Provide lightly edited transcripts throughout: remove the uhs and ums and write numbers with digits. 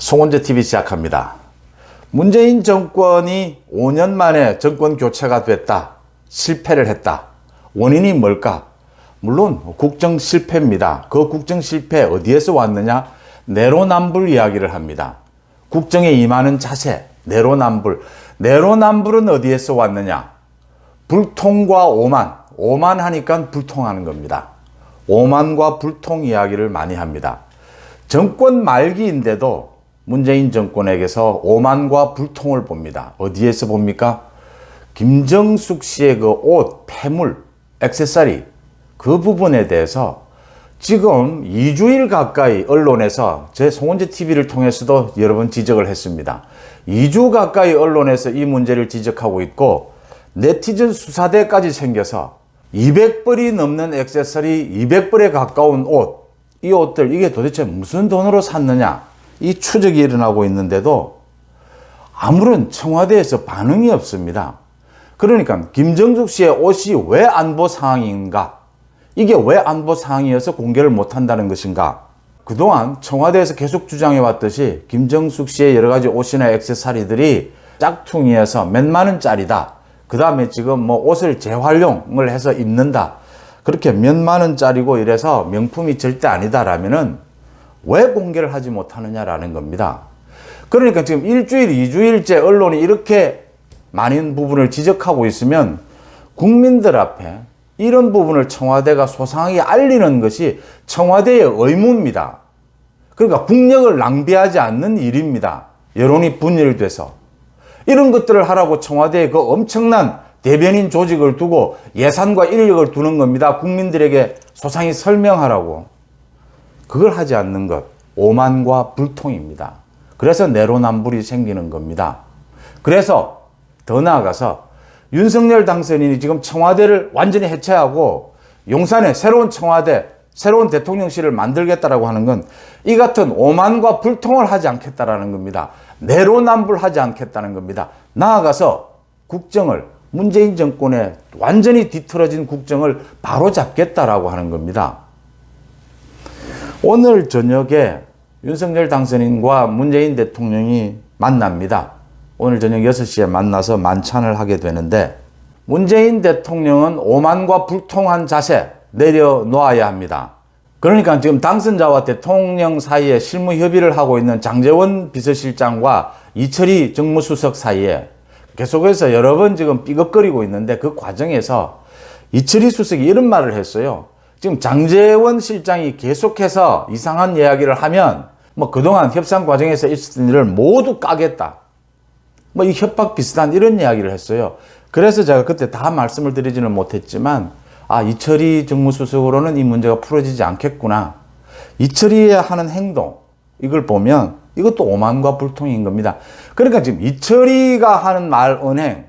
송원재 TV 시작합니다. 문재인 정권이 5년 만에 정권 교체가 됐다. 실패를 했다. 원인이 뭘까? 물론 국정 실패입니다. 그 국정 실패 어디에서 왔느냐? 내로남불 이야기를 합니다. 국정에 임하는 자세, 내로남불. 내로남불은 어디에서 왔느냐? 불통과 오만. 오만하니까 불통하는 겁니다. 오만과 불통 이야기를 많이 합니다. 정권 말기인데도 문재인 정권에게서 오만과 불통을 봅니다. 어디에서 봅니까? 김정숙 씨의 그 옷, 폐물, 액세서리 그 부분에 대해서 지금 2주일 가까이 언론에서 제 송원재 TV를 통해서도 여러 번 지적을 했습니다. 2주 가까이 언론에서 이 문제를 지적하고 있고 네티즌 수사대까지 생겨서 200벌이 넘는 액세서리, 200벌에 가까운 옷, 이 옷들 이게 도대체 무슨 돈으로 샀느냐? 이 추적이 일어나고 있는데도 아무런 청와대에서 반응이 없습니다. 그러니까 김정숙 씨의 옷이 왜 안보 상황인가? 이게 왜 안보 상황이어서 공개를 못한다는 것인가? 그동안 청와대에서 계속 주장해왔듯이 김정숙 씨의 여러 가지 옷이나 액세서리들이 짝퉁이어서 몇만 원짜리다. 그 다음에 지금 뭐 옷을 재활용을 해서 입는다. 그렇게 몇만 원짜리고 이래서 명품이 절대 아니다라면은 왜 공개를 하지 못하느냐라는 겁니다. 그러니까 지금 일주일, 2주일째 언론이 이렇게 많은 부분을 지적하고 있으면 국민들 앞에 이런 부분을 청와대가 소상하게 알리는 것이 청와대의 의무입니다. 그러니까 국력을 낭비하지 않는 일입니다. 여론이 분열돼서. 이런 것들을 하라고 청와대에 그 엄청난 대변인 조직을 두고 예산과 인력을 두는 겁니다. 국민들에게 소상히 설명하라고. 그걸 하지 않는 것, 오만과 불통입니다. 그래서 내로남불이 생기는 겁니다. 그래서 더 나아가서 윤석열 당선인이 지금 청와대를 완전히 해체하고 용산에 새로운 청와대, 새로운 대통령실을 만들겠다라고 하는 건 이 같은 오만과 불통을 하지 않겠다라는 겁니다. 내로남불하지 않겠다는 겁니다. 나아가서 국정을 문재인 정권에 완전히 뒤틀어진 국정을 바로잡겠다라고 하는 겁니다. 오늘 저녁에 윤석열 당선인과 문재인 대통령이 만납니다. 오늘 저녁 6시에 만나서 만찬을 하게 되는데 문재인 대통령은 오만과 불통한 자세 내려놓아야 합니다. 그러니까 지금 당선자와 대통령 사이에 실무 협의를 하고 있는 장제원 비서실장과 이철희 정무수석 사이에 계속해서 여러 번 지금 삐걱거리고 있는데 그 과정에서 이철희 수석이 이런 말을 했어요. 지금 장제원 실장이 계속해서 이상한 이야기를 하면 뭐 그동안 협상 과정에서 있었던 일을 모두 까겠다. 뭐 이 협박 비슷한 이런 이야기를 했어요. 그래서 제가 그때 다 말씀을 드리지는 못했지만 이철희 정무수석으로는 이 문제가 풀어지지 않겠구나. 이철희의 하는 행동 이걸 보면 이것도 오만과 불통인 겁니다. 그러니까 지금 이철희가 하는 말 언행,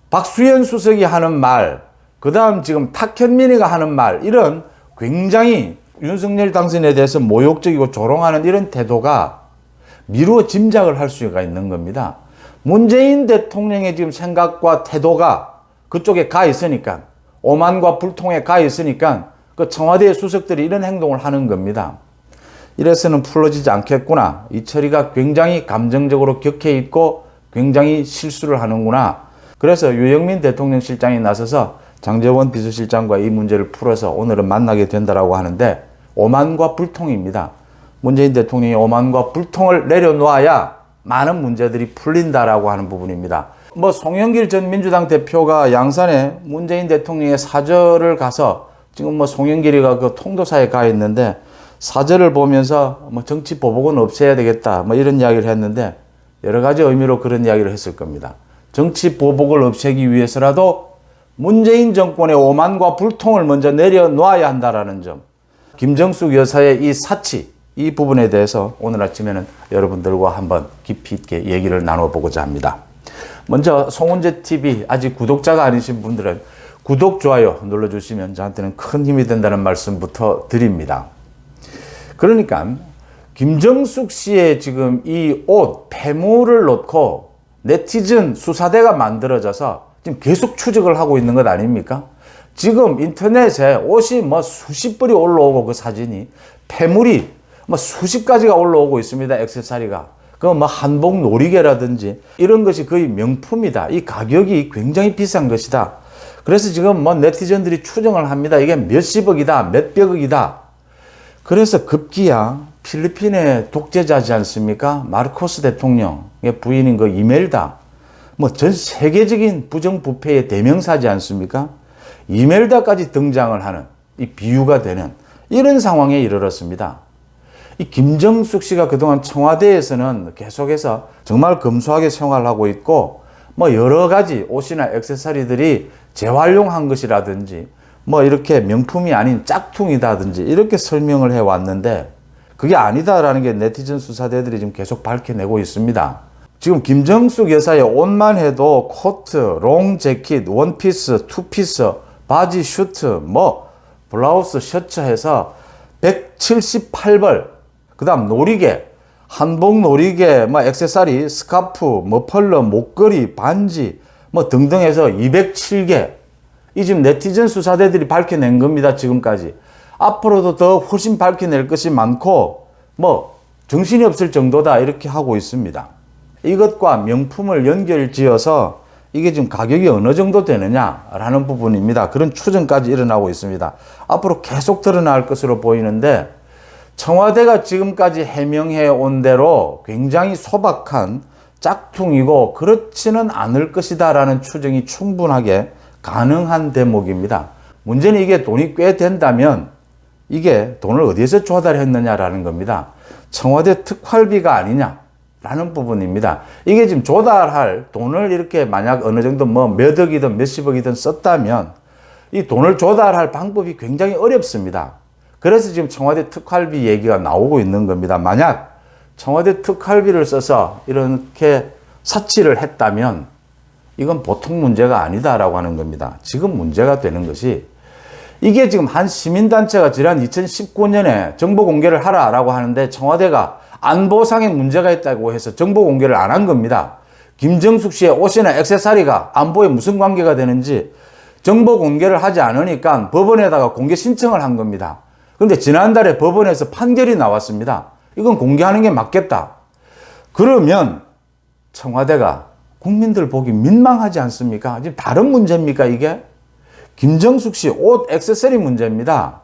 박수현 수석이 하는 말, 그 다음 지금 탁현민이가 하는 말, 이런 굉장히 윤석열 당선인에 대해서 모욕적이고 조롱하는 이런 태도가 미루어 짐작을 할 수가 있는 겁니다. 문재인 대통령의 지금 생각과 태도가 그쪽에 가 있으니까, 오만과 불통에 가 있으니까 그 청와대의 수석들이 이런 행동을 하는 겁니다. 이래서는 풀어지지 않겠구나. 이철이가 굉장히 감정적으로 격해 있고 굉장히 실수를 하는구나. 그래서 유영민 대통령 실장이 나서서 장제원 비서실장과 이 문제를 풀어서 오늘은 만나게 된다라고 하는데 오만과 불통입니다. 문재인 대통령이 오만과 불통을 내려놓아야 많은 문제들이 풀린다라고 하는 부분입니다. 뭐 송영길 전 민주당 대표가 양산에 문재인 대통령의 사절을 가서 지금 뭐 송영길이가 그 통도사에 가 있는데 사절을 보면서 뭐 정치 보복은 없애야 되겠다 뭐 이런 이야기를 했는데 여러 가지 의미로 그런 이야기를 했을 겁니다. 정치 보복을 없애기 위해서라도 문재인 정권의 오만과 불통을 먼저 내려놓아야 한다라는 점. 김정숙 여사의 이 사치, 이 부분에 대해서 오늘 아침에는 여러분들과 한번 깊이 있게 얘기를 나눠보고자 합니다. 먼저 송원재 TV 아직 구독자가 아니신 분들은 구독, 좋아요 눌러주시면 저한테는 큰 힘이 된다는 말씀부터 드립니다. 그러니까 김정숙 씨의 지금 이 옷, 폐물을 놓고 네티즌 수사대가 만들어져서 지금 계속 추적을 하고 있는 것 아닙니까? 지금 인터넷에 옷이 뭐 수십 벌이 올라오고 그 사진이 폐물이 뭐 수십 가지가 올라오고 있습니다. 액세서리가. 그 뭐 한복 놀이개라든지 이런 것이 거의 명품이다. 이 가격이 굉장히 비싼 것이다. 그래서 지금 뭐 네티즌들이 추정을 합니다. 이게 몇십억이다, 몇백억이다. 그래서 급기야 필리핀의 독재자지 않습니까? 마르코스 대통령의 부인인 그 이멜다. 뭐 전 세계적인 부정부패의 대명사지 않습니까? 이멜다까지 등장을 하는 이 비유가 되는 이런 상황에 이르렀습니다. 이 김정숙 씨가 그동안 청와대에서는 계속해서 정말 검소하게 생활하고 있고 뭐 여러 가지 옷이나 액세서리들이 재활용한 것이라든지 뭐 이렇게 명품이 아닌 짝퉁이다든지 이렇게 설명을 해왔는데 그게 아니다라는 게 네티즌 수사대들이 지금 계속 밝혀내고 있습니다. 지금 김정숙 여사의 옷만 해도 코트, 롱 재킷, 원피스, 투피스, 바지, 슈트, 뭐 블라우스, 셔츠 해서 178벌, 그 다음 놀이개, 한복 놀이개, 뭐 액세서리, 스카프, 머플러, 목걸이, 반지 뭐 등등 해서 207개. 이 지금 네티즌 수사대들이 밝혀낸 겁니다. 지금까지. 앞으로도 더 훨씬 밝혀낼 것이 많고 뭐 정신이 없을 정도다 이렇게 하고 있습니다. 이것과 명품을 연결지어서 이게 지금 가격이 어느 정도 되느냐라는 부분입니다. 그런 추정까지 일어나고 있습니다. 앞으로 계속 드러날 것으로 보이는데 청와대가 지금까지 해명해 온 대로 굉장히 소박한 짝퉁이고 그렇지는 않을 것이다 라는 추정이 충분하게 가능한 대목입니다. 문제는 이게 돈이 꽤 된다면 이게 돈을 어디에서 조달했느냐라는 겁니다. 청와대 특활비가 아니냐라는 부분입니다. 이게 지금 조달할 돈을 이렇게 만약 어느 정도 뭐 몇 억이든 몇십억이든 썼다면 이 돈을 조달할 방법이 굉장히 어렵습니다. 그래서 지금 청와대 특활비 얘기가 나오고 있는 겁니다. 만약 청와대 특활비를 써서 이렇게 사치를 했다면 이건 보통 문제가 아니다라고 하는 겁니다. 지금 문제가 되는 것이 이게 지금 한 시민단체가 지난 2019년에 정보 공개를 하라라고 하는데 청와대가 안보상의 문제가 있다고 해서 정보 공개를 안 한 겁니다. 김정숙 씨의 옷이나 액세서리가 안보에 무슨 관계가 되는지 정보 공개를 하지 않으니까 법원에다가 공개 신청을 한 겁니다. 그런데 지난달에 법원에서 판결이 나왔습니다. 이건 공개하는 게 맞겠다. 그러면 청와대가 국민들 보기 민망하지 않습니까? 지금 다른 문제입니까 이게? 김정숙 씨 옷 액세서리 문제입니다.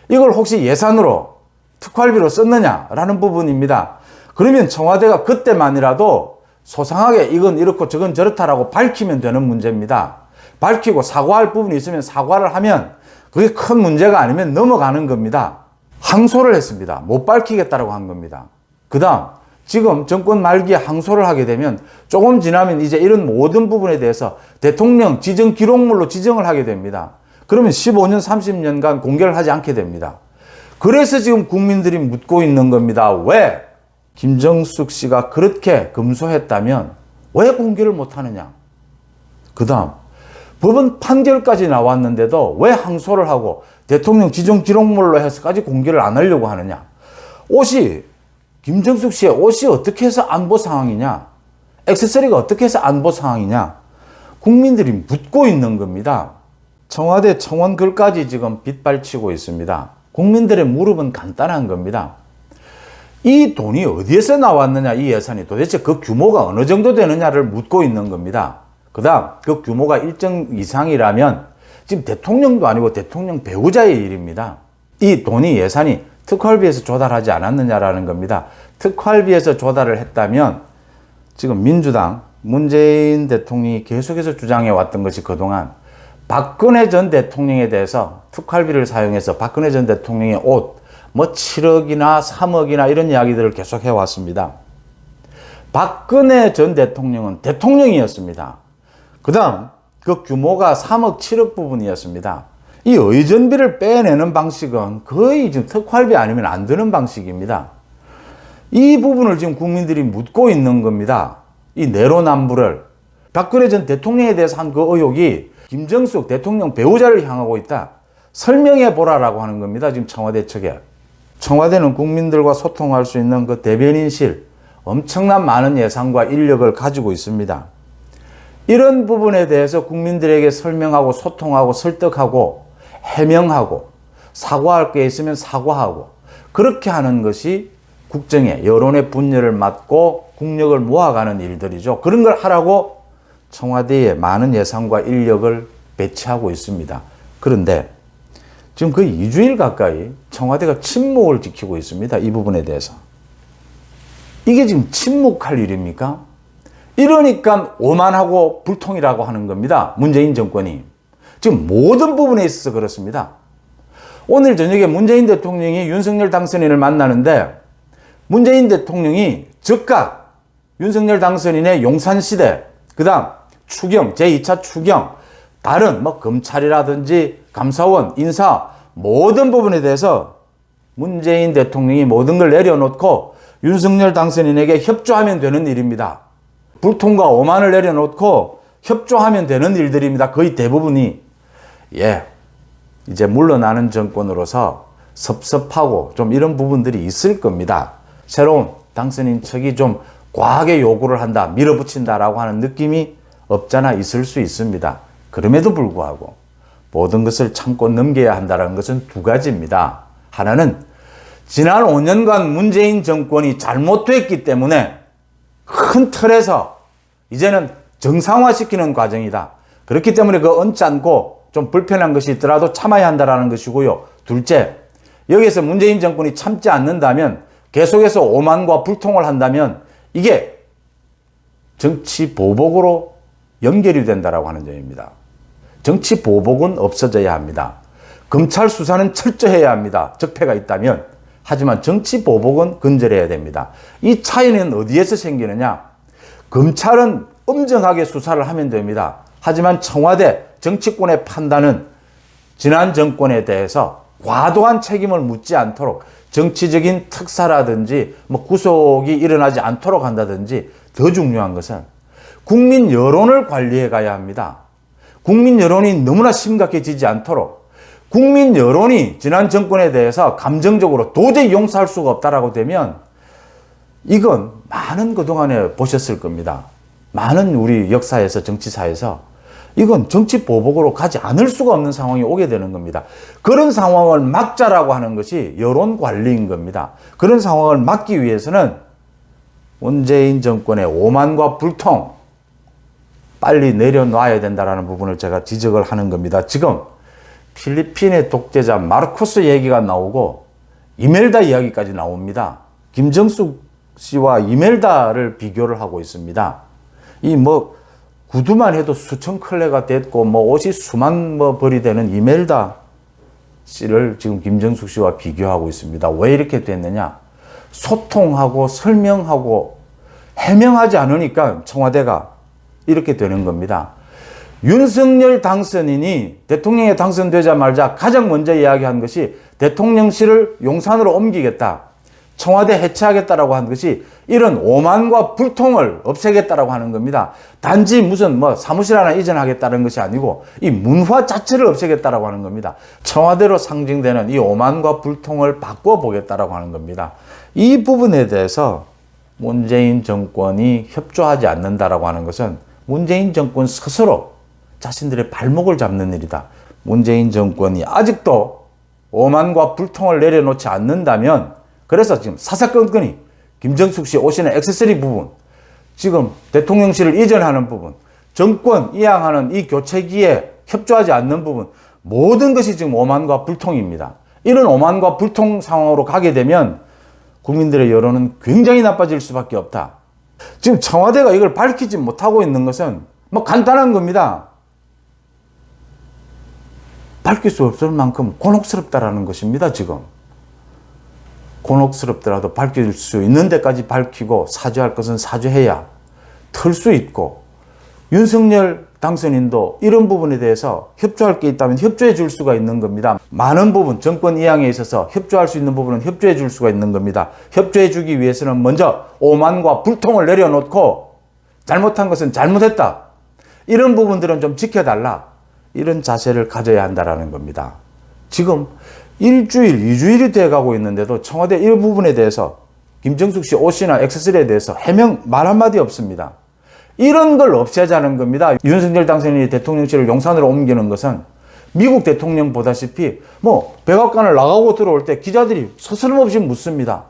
이걸 혹시 예산으로 특활비로 썼느냐라는 부분입니다. 그러면 청와대가 그때만이라도 소상하게 이건 이렇고 저건 저렇다라고 밝히면 되는 문제입니다. 밝히고 사과할 부분이 있으면 사과를 하면 그게 큰 문제가 아니면 넘어가는 겁니다. 항소를 했습니다. 못 밝히겠다라고 한 겁니다. 그 다음 지금 정권 말기에 항소를 하게 되면 조금 지나면 이제 이런 모든 부분에 대해서 대통령 지정 기록물로 지정을 하게 됩니다. 그러면 15년, 30년간 공개를 하지 않게 됩니다. 그래서 지금 국민들이 묻고 있는 겁니다. 왜? 김정숙 씨가 그렇게 검소했다면 왜 공개를 못하느냐? 그 다음 법원 판결까지 나왔는데도 왜 항소를 하고 대통령 지정 기록물로 해서까지 공개를 안 하려고 하느냐? 김정숙 씨의 옷이 어떻게 해서 안보 상황이냐? 액세서리가 어떻게 해서 안보 상황이냐? 국민들이 묻고 있는 겁니다. 청와대 청원글까지 지금 빗발치고 있습니다. 국민들의 무릎은 간단한 겁니다. 이 돈이 어디에서 나왔느냐, 이 예산이 도대체 그 규모가 어느 정도 되느냐를 묻고 있는 겁니다. 그 다음 그 규모가 일정 이상이라면 지금 대통령도 아니고 대통령 배우자의 일입니다. 이 돈이 예산이 특활비에서 조달하지 않았느냐라는 겁니다. 특활비에서 조달을 했다면 지금 민주당 문재인 대통령이 계속해서 주장해 왔던 것이 그동안 박근혜 전 대통령에 대해서 특활비를 사용해서 박근혜 전 대통령의 옷 뭐 7억이나 3억이나 이런 이야기들을 계속 해왔습니다. 박근혜 전 대통령은 대통령이었습니다. 그 다음 그 규모가 3억 7억 부분이었습니다. 이 의전비를 빼내는 방식은 거의 지금 특활비 아니면 안 되는 방식입니다. 이 부분을 지금 국민들이 묻고 있는 겁니다. 이 내로남불을. 박근혜 전 대통령에 대해서 한 그 의혹이 김정숙 대통령 배우자를 향하고 있다. 설명해 보라라고 하는 겁니다. 지금 청와대 측에. 청와대는 국민들과 소통할 수 있는 그 대변인실, 엄청난 많은 예산과 인력을 가지고 있습니다. 이런 부분에 대해서 국민들에게 설명하고 소통하고 설득하고 해명하고 사과할 게 있으면 사과하고 그렇게 하는 것이 국정에 여론의 분열을 막고 국력을 모아가는 일들이죠. 그런 걸 하라고 청와대에 많은 예산과 인력을 배치하고 있습니다. 그런데 지금 거의 2주일 가까이 청와대가 침묵을 지키고 있습니다. 이 부분에 대해서. 이게 지금 침묵할 일입니까? 이러니까 오만하고 불통이라고 하는 겁니다. 문재인 정권이. 지금 모든 부분에 있어서 그렇습니다. 오늘 저녁에 문재인 대통령이 윤석열 당선인을 만나는데 문재인 대통령이 즉각 윤석열 당선인의 용산시대, 그 다음 추경, 제2차 추경, 다른 검찰이라든지 감사원, 인사 모든 부분에 대해서 문재인 대통령이 모든 걸 내려놓고 윤석열 당선인에게 협조하면 되는 일입니다. 불통과 오만을 내려놓고 협조하면 되는 일들입니다. 거의 대부분이. 이제 물러나는 정권으로서 섭섭하고 좀 이런 부분들이 있을 겁니다. 새로운 당선인 측이 좀 과하게 요구를 한다, 밀어붙인다라고 하는 느낌이 없잖아 있을 수 있습니다. 그럼에도 불구하고 모든 것을 참고 넘겨야 한다는 것은 두 가지입니다. 하나는 지난 5년간 문재인 정권이 잘못됐기 때문에 큰 틀에서 이제는 정상화시키는 과정이다. 그렇기 때문에 그 얹지 않고 좀 불편한 것이 있더라도 참아야 한다는 것이고요. 둘째, 여기에서 문재인 정권이 참지 않는다면 계속해서 오만과 불통을 한다면 이게 정치 보복으로 연결이 된다라고 하는 점입니다. 정치 보복은 없어져야 합니다. 검찰 수사는 철저해야 합니다. 적폐가 있다면. 하지만 정치 보복은 근절해야 됩니다. 이 차이는 어디에서 생기느냐? 검찰은 엄정하게 수사를 하면 됩니다. 하지만 청와대 정치권의 판단은 지난 정권에 대해서 과도한 책임을 묻지 않도록 정치적인 특사라든지 구속이 일어나지 않도록 한다든지 더 중요한 것은 국민 여론을 관리해 가야 합니다. 국민 여론이 너무나 심각해지지 않도록 국민 여론이 지난 정권에 대해서 감정적으로 도저히 용서할 수가 없다라고 되면 이건 많은 그동안에 보셨을 겁니다. 많은 우리 역사에서 정치사에서 이건 정치 보복으로 가지 않을 수가 없는 상황이 오게 되는 겁니다. 그런 상황을 막자라고 하는 것이 여론 관리인 겁니다. 그런 상황을 막기 위해서는 문재인 정권의 오만과 불통 빨리 내려놔야 된다는 부분을 제가 지적을 하는 겁니다. 지금 필리핀의 독재자 마르코스 얘기가 나오고 이멜다 이야기까지 나옵니다. 김정숙 씨와 이멜다를 비교를 하고 있습니다. 구두만 해도 수천 클레가 됐고 옷이 수만 벌이 되는 이멜다 씨를 지금 김정숙 씨와 비교하고 있습니다. 왜 이렇게 됐느냐? 소통하고 설명하고 해명하지 않으니까 청와대가 이렇게 되는 겁니다. 윤석열 당선인이 대통령에 당선되자마자 가장 먼저 이야기한 것이 대통령실을 용산으로 옮기겠다. 청와대 해체하겠다라고 한 것이 이런 오만과 불통을 없애겠다라고 하는 겁니다. 단지 무슨 사무실 하나 이전하겠다는 것이 아니고 이 문화 자체를 없애겠다라고 하는 겁니다. 청와대로 상징되는 이 오만과 불통을 바꿔보겠다라고 하는 겁니다. 이 부분에 대해서 문재인 정권이 협조하지 않는다라고 하는 것은 문재인 정권 스스로 자신들의 발목을 잡는 일이다. 문재인 정권이 아직도 오만과 불통을 내려놓지 않는다면 그래서 지금 사사건건이 김정숙 씨 오시는 액세서리 부분, 지금 대통령실을 이전하는 부분, 정권 이양하는 이 교체기에 협조하지 않는 부분, 모든 것이 지금 오만과 불통입니다. 이런 오만과 불통 상황으로 가게 되면 국민들의 여론은 굉장히 나빠질 수밖에 없다. 지금 청와대가 이걸 밝히지 못하고 있는 것은 간단한 겁니다. 밝힐 수 없을 만큼 곤혹스럽다라는 것입니다, 지금. 곤혹스럽더라도 밝힐 수 있는 데까지 밝히고 사죄할 것은 사죄해야 털 수 있고 윤석열 당선인도 이런 부분에 대해서 협조할 게 있다면 협조해 줄 수가 있는 겁니다. 많은 부분 정권 이양에 있어서 협조할 수 있는 부분은 협조해 줄 수가 있는 겁니다. 협조해 주기 위해서는 먼저 오만과 불통을 내려놓고 잘못한 것은 잘못했다. 이런 부분들은 좀 지켜달라. 이런 자세를 가져야 한다는 겁니다. 지금 일주일, 2주일이 돼가고 있는데도 청와대 일부분에 대해서 김정숙 씨 옷이나 액세서리에 대해서 해명 말 한마디 없습니다. 이런 걸 없애자는 겁니다. 윤석열 당선인이 대통령실을 용산으로 옮기는 것은 미국 대통령 보다시피 백악관을 나가고 들어올 때 기자들이 서스럼없이 묻습니다.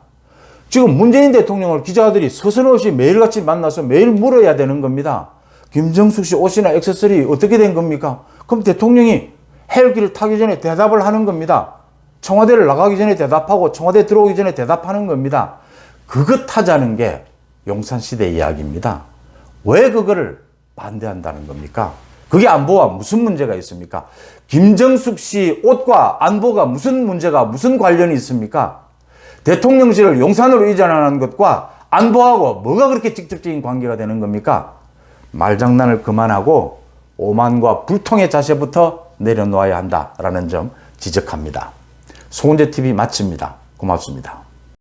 지금 문재인 대통령을 기자들이 서슴없이 매일같이 만나서 매일 물어야 되는 겁니다. 김정숙 씨 옷이나 액세서리 어떻게 된 겁니까? 그럼 대통령이 헬기를 타기 전에 대답을 하는 겁니다. 청와대를 나가기 전에 대답하고 청와대 들어오기 전에 대답하는 겁니다. 그것 하자는 게 용산시대 이야기입니다. 왜 그거를 반대한다는 겁니까? 그게 안보와 무슨 문제가 있습니까? 김정숙 씨 옷과 안보가 무슨 문제가, 무슨 관련이 있습니까? 대통령실을 용산으로 이전하는 것과 안보하고 뭐가 그렇게 직접적인 관계가 되는 겁니까? 말장난을 그만하고 오만과 불통의 자세부터 내려놓아야 한다라는 점 지적합니다. 송은재TV 마칩니다. 고맙습니다.